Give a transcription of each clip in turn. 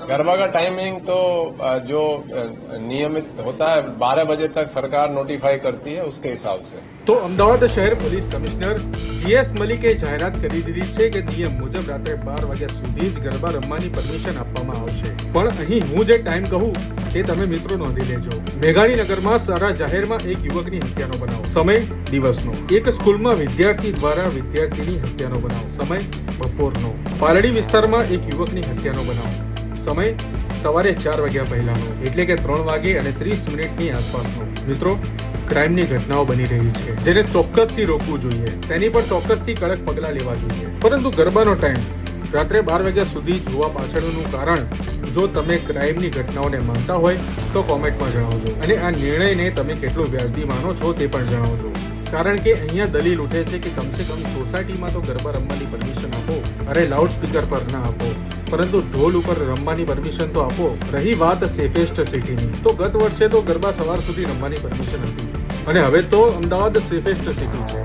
गरबा का टाइमिंग तो जो नियमित होता है 12 बजे तक सरकार नोटिफाई करती है उसके हिसाब से। તો અમદાવાદ શહેર પોલીસ કમિશનર જીએસ મલિકે જાહેરાત કરી દીધી છે કે નિયમ મુજબ રાત્રે 12 વાગ્યા સુધી જ ગરબા રમવાની પરમિશન આપવામાં આવશે, પણ અહીં હું જે ટાઈમ કહું તે તમે મિત્રો નોંધી લેજો। મેઘાણીનગરમાં સારા જાહેરમાં એક યુવકની હત્યાનો બનાવ, સમય દિવસનો। એક સ્કૂલમાં વિદ્યાર્થી દ્વારા વિદ્યાર્થીની હત્યાનો બનાવ, સમય બપોરનો। પાલડી વિસ્તારમાં એક યુવકની હત્યાનો બનાવ, સમય સવારે 4 વાગ્યા પહેલાનો, એટલે કે 3 વાગે અને 30 મિનિટની આસપાસનો। મિત્રો, ક્રાઇમની ઘટનાઓ બની રહી છે જેને ચોક્કસથી રોકવું જોઈએ, તેની પર ચોક્કસથી કડક પગલાં લેવા જોઈએ। પરંતુ ગરબાનો ટાઈમ રાત્રે 12 વાગ્યા સુધી જોવા પાછળનું કારણ જો તમે ક્રાઇમની ઘટનાઓને માનતા હોય તો કોમેન્ટમાં જણાવજો, અને આ નિર્ણયને તમે કેટલું વ્યાજબી માનો છો તે પણ જણાવજો। કારણ કે અહીંયા દલીલ ઉઠે છે કે કમસે કમ સોસાયટીમાં તો ગરબા રમવાની પરમિશન આપો, અરે લાઉડ સ્પીકર પર ના આપો, પરંતુ ઢોલ ઉપર રમવાની પરમિશન તો આપો। રહી વાત સેફેસ્ટ સિટીની, તો ગત વર્ષે તો ગરબા સવાર સુધી રમવાની પરમિશન હતી અને હવે તો અમદાવાદ સેફેસ્ટ સિટી છે,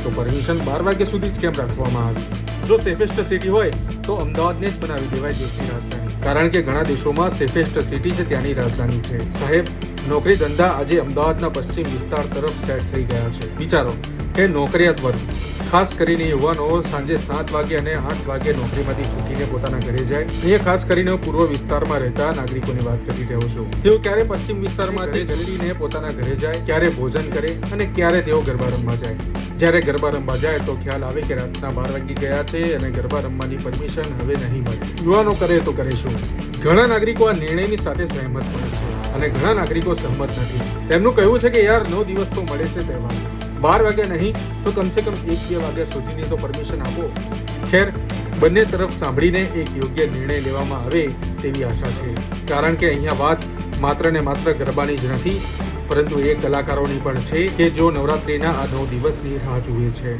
તો પરમિશન 12 વાગ્યા સુધી જ કેમ રાખવામાં આવી? જો સેફેસ્ટ સિટી હોય તો અમદાવાદને જ બનાવી દેવાય દેશની રાજધાની, કારણ કે ઘણા દેશોમાં સેફેસ્ટ સિટી જ ત્યાંની રાજધાની છે। સાહેબ, નોકરી ધંધા આજે અમદાવાદના પશ્ચિમ વિસ્તાર તરફ સેટ થઈ ગયા છે। વિચારો કે નોકરિયાત વર્ગ, ખાસ કરીને યુવાનો સાંજે 7 વાગે અને 8 વાગે નોકરીમાંથી છૂટીને પોતાના ઘરે જાય। અહીંયા ખાસ કરીને પૂર્વ વિસ્તારમાં રહેતા નાગરિકોની વાત કરી રહ્યો છું। તેઓ ક્યારે પશ્ચિમ વિસ્તારમાંથી જલ્દીને પોતાના ઘરે જાય, ક્યારે ભોજન કરે અને ક્યારે તેઓ ગરબા રમવા જાય। જ્યારે ગરબા રમવા જાય તો ખ્યાલ આવે કે રાતના 12 વાગી ગયા છે અને ગરબા રમવાની પરમિશન હવે નહીં મળે। યુવાનો કરે તો કરે શું? ઘણા નાગરિકો આ નિર્ણયની સાથે સહેમત પણ છે અને ઘણા નાગરિકો સહમત નથી। તેમનું કહેવું છે કે યાર 9 દિવસ તો મળે છે તહેવાર, 12 વાગ્યા નહીં તો કમસે કમ 1-2 વાગ્યા સુધીની તો પરમિશન આપો। ખેર, બંને તરફ સાંભળીને એક યોગ્ય નિર્ણય લેવામાં આવે તેવી આશા છે, કારણ કે અહીંયા વાત માત્ર ને માત્ર ગરબાની જ નથી, પરંતુ એ કલાકારોની પણ છે કે જો નવરાત્રિના આ 9 દિવસની રાહ જુએ છે।